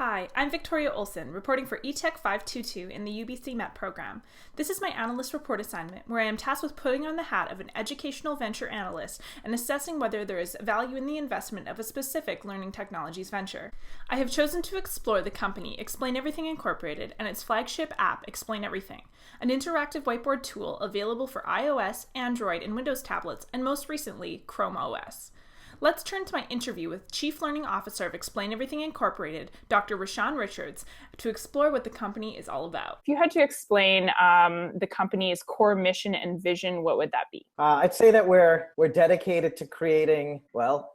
Hi, I'm Victoria Olson, reporting for ETEC 522 in the UBC MET program. This is my analyst report assignment, where I am tasked with putting on the hat of an educational venture analyst and assessing whether there is value in the investment of a specific learning technologies venture. I have chosen to explore the company Explain Everything Incorporated and its flagship app, Explain Everything, an interactive whiteboard tool available for iOS, Android, and Windows tablets, and most recently, Chrome OS. Let's turn to my interview with Chief Learning Officer of Explain Everything Incorporated, Dr. Reshan Richards, to explore what the company is all about. If you had to explain the company's core mission and vision, what would that be? I'd say that we're dedicated to creating,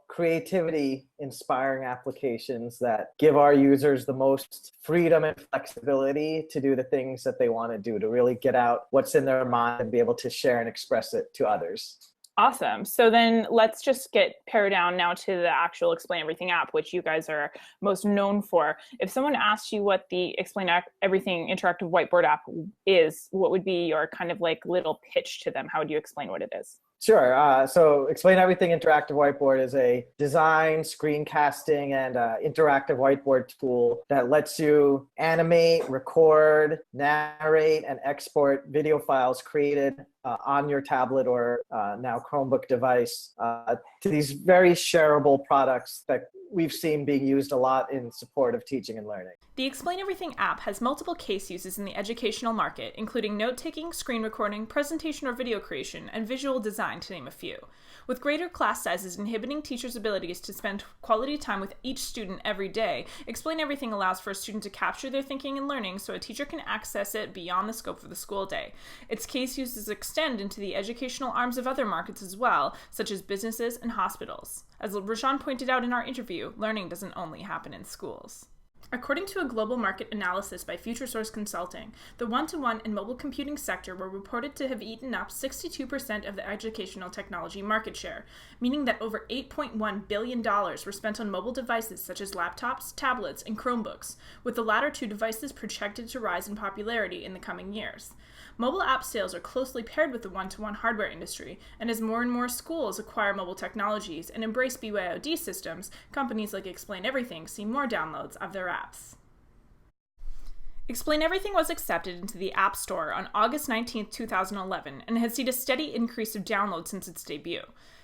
creativity-inspiring applications that give our users the most freedom and flexibility to do the things that they want to do, to really get out what's in their mind and be able to share and express it to others. Awesome. So then let's just pare down now to the actual Explain Everything app, which you guys are most known for. If someone asked you what the Explain Everything interactive whiteboard app is, what would be your kind of like little pitch to them? How would you explain what it is? Sure. So Explain Everything Interactive Whiteboard is a design, screencasting, and interactive whiteboard tool that lets you animate, record, narrate, and export video files created on your tablet or now Chromebook device to these very shareable products that we've seen being used a lot in support of teaching and learning. The Explain Everything app has multiple case uses in the educational market, including note-taking, screen recording, presentation or video creation, and visual design, to name a few. With greater class sizes inhibiting teachers' abilities to spend quality time with each student every day, Explain Everything allows for a student to capture their thinking and learning so a teacher can access it beyond the scope of the school day. Its case uses extend into the educational arms of other markets as well, such as businesses and hospitals. As Reshan pointed out in our interview, learning doesn't only happen in schools. According to a global market analysis by FutureSource Consulting, the one-to-one and mobile computing sector were reported to have eaten up 62% of the educational technology market share, meaning that over $8.1 billion were spent on mobile devices such as laptops, tablets, and Chromebooks, with the latter two devices projected to rise in popularity in the coming years. Mobile app sales are closely paired with the one-to-one hardware industry, and as more and more schools acquire mobile technologies and embrace BYOD systems, companies like Explain Everything see more downloads of their apps. Explain Everything was accepted into the App Store on August 19, 2011, and has seen a steady increase of downloads since its debut.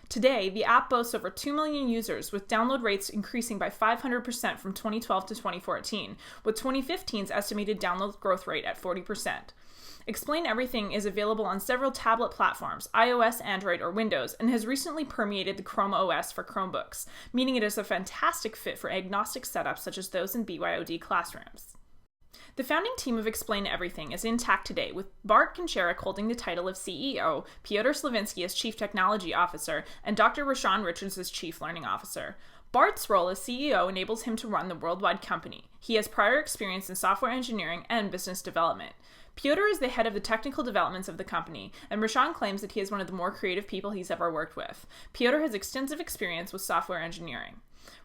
Today, the app boasts over 2 million users, with download rates increasing by 500% from 2012 to 2014, with 2015's estimated download growth rate at 40%. Explain Everything is available on several tablet platforms, iOS, Android, or Windows, and has recently permeated the Chrome OS for Chromebooks, meaning it is a fantastic fit for agnostic setups such as those in BYOD classrooms. The founding team of Explain Everything is intact today, with Bart Koncharik holding the title of CEO, Piotr Slavinsky as Chief Technology Officer, and Dr. Reshan Richards as Chief Learning Officer. Bart's role as CEO enables him to run the worldwide company. He has prior experience in software engineering and business development. Piotr is the head of the technical developments of the company, and Reshan claims that he is one of the more creative people he's ever worked with. Piotr has extensive experience with software engineering.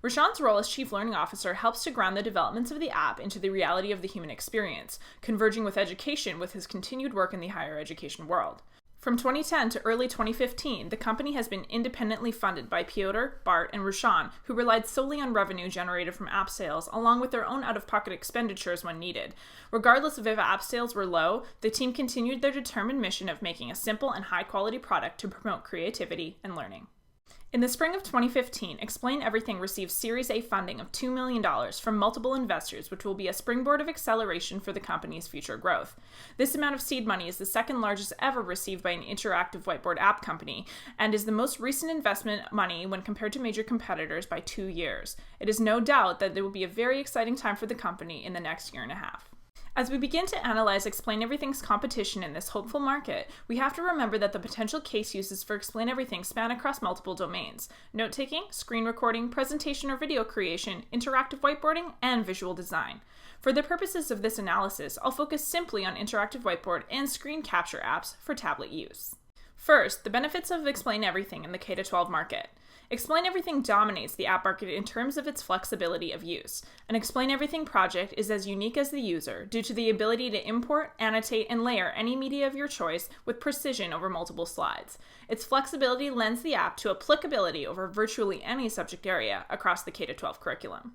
Reshan's role as Chief Learning Officer helps to ground the developments of the app into the reality of the human experience, converging with education with his continued work in the higher education world. From 2010 to early 2015, the company has been independently funded by Piotr, Bart, and Reshan, who relied solely on revenue generated from app sales, along with their own out-of-pocket expenditures when needed. Regardless of if app sales were low, the team continued their determined mission of making a simple and high-quality product to promote creativity and learning. In the spring of 2015, Explain Everything received Series A funding of $2 million from multiple investors, which will be a springboard of acceleration for the company's future growth. This amount of seed money is the second largest ever received by an interactive whiteboard app company, and is the most recent investment money when compared to major competitors by 2 years. It is no doubt that there will be a very exciting time for the company in the next year and a half. As we begin to analyze Explain Everything's competition in this hopeful market, we have to remember that the potential case uses for Explain Everything span across multiple domains: note-taking, screen recording, presentation or video creation, interactive whiteboarding, and visual design. For the purposes of this analysis, I'll focus simply on interactive whiteboard and screen capture apps for tablet use. First, the benefits of Explain Everything in the K-12 market. Explain Everything dominates the app market in terms of its flexibility of use. An Explain Everything project is as unique as the user due to the ability to import, annotate, and layer any media of your choice with precision over multiple slides. Its flexibility lends the app to applicability over virtually any subject area across the K-12 curriculum.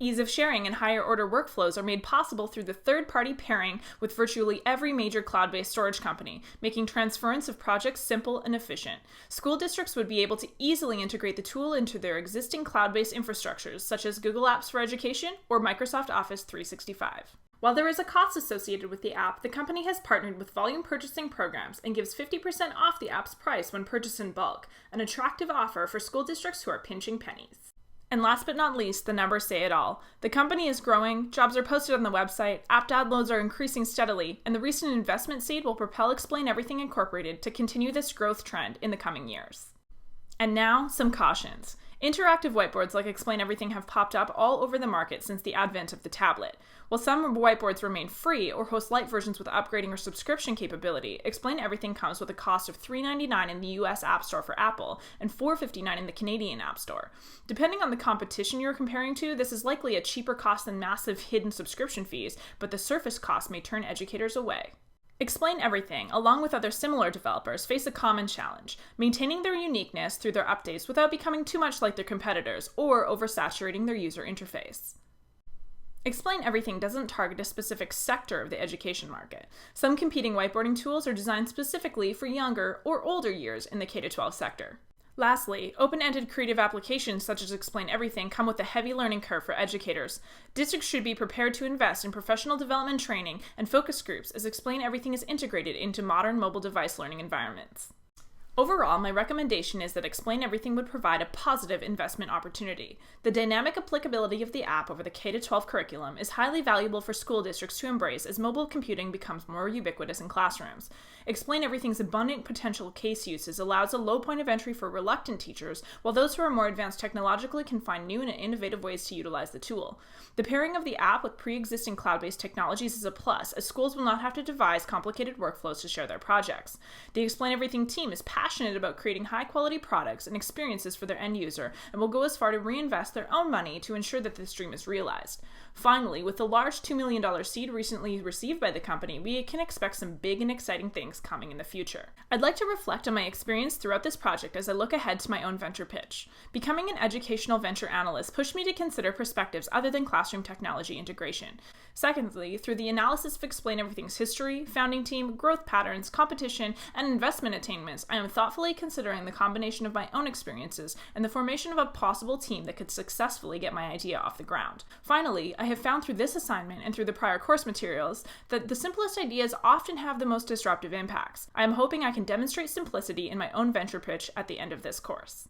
Ease of sharing and higher order workflows are made possible through the third-party pairing with virtually every major cloud-based storage company, making transference of projects simple and efficient. School districts would be able to easily integrate the tool into their existing cloud-based infrastructures, such as Google Apps for Education or Microsoft Office 365. While there is a cost associated with the app, the company has partnered with volume purchasing programs and gives 50% off the app's price when purchased in bulk, an attractive offer for school districts who are pinching pennies. And last but not least, the numbers say it all. The company is growing, jobs are posted on the website, app downloads are increasing steadily, and the recent investment seed will propel Explain Everything Incorporated to continue this growth trend in the coming years. And now, some cautions. Interactive whiteboards like Explain Everything have popped up all over the market since the advent of the tablet. While some whiteboards remain free or host light versions with upgrading or subscription capability, Explain Everything comes with a cost of $3.99 in the US App Store for Apple and $4.59 in the Canadian App Store. Depending on the competition you're comparing to, this is likely a cheaper cost than massive hidden subscription fees, but the surface cost may turn educators away. Explain Everything, along with other similar developers, face a common challenge, maintaining their uniqueness through their updates without becoming too much like their competitors or oversaturating their user interface. Explain Everything doesn't target a specific sector of the education market. Some competing whiteboarding tools are designed specifically for younger or older years in the K-12 sector. Lastly, open-ended creative applications such as Explain Everything come with a heavy learning curve for educators. Districts should be prepared to invest in professional development training and focus groups as Explain Everything is integrated into modern mobile device learning environments. Overall, my recommendation is that Explain Everything would provide a positive investment opportunity. The dynamic applicability of the app over the K-12 curriculum is highly valuable for school districts to embrace as mobile computing becomes more ubiquitous in classrooms. Explain Everything's abundant potential case uses allows a low point of entry for reluctant teachers, while those who are more advanced technologically can find new and innovative ways to utilize the tool. The pairing of the app with pre-existing cloud-based technologies is a plus, as schools will not have to devise complicated workflows to share their projects. The Explain Everything team is passionate about creating high-quality products and experiences for their end user and will go as far to reinvest their own money to ensure that this dream is realized. Finally, with the large $2 million seed recently received by the company, we can expect some big and exciting things coming in the future. I'd like to reflect on my experience throughout this project as I look ahead to my own venture pitch. Becoming an educational venture analyst pushed me to consider perspectives other than classroom technology integration. Secondly, through the analysis of Explain Everything's history, founding team, growth patterns, competition, and investment attainments, I am thoughtfully considering the combination of my own experiences and the formation of a possible team that could successfully get my idea off the ground. Finally, I have found through this assignment and through the prior course materials that the simplest ideas often have the most disruptive impacts. I am hoping I can demonstrate simplicity in my own venture pitch at the end of this course.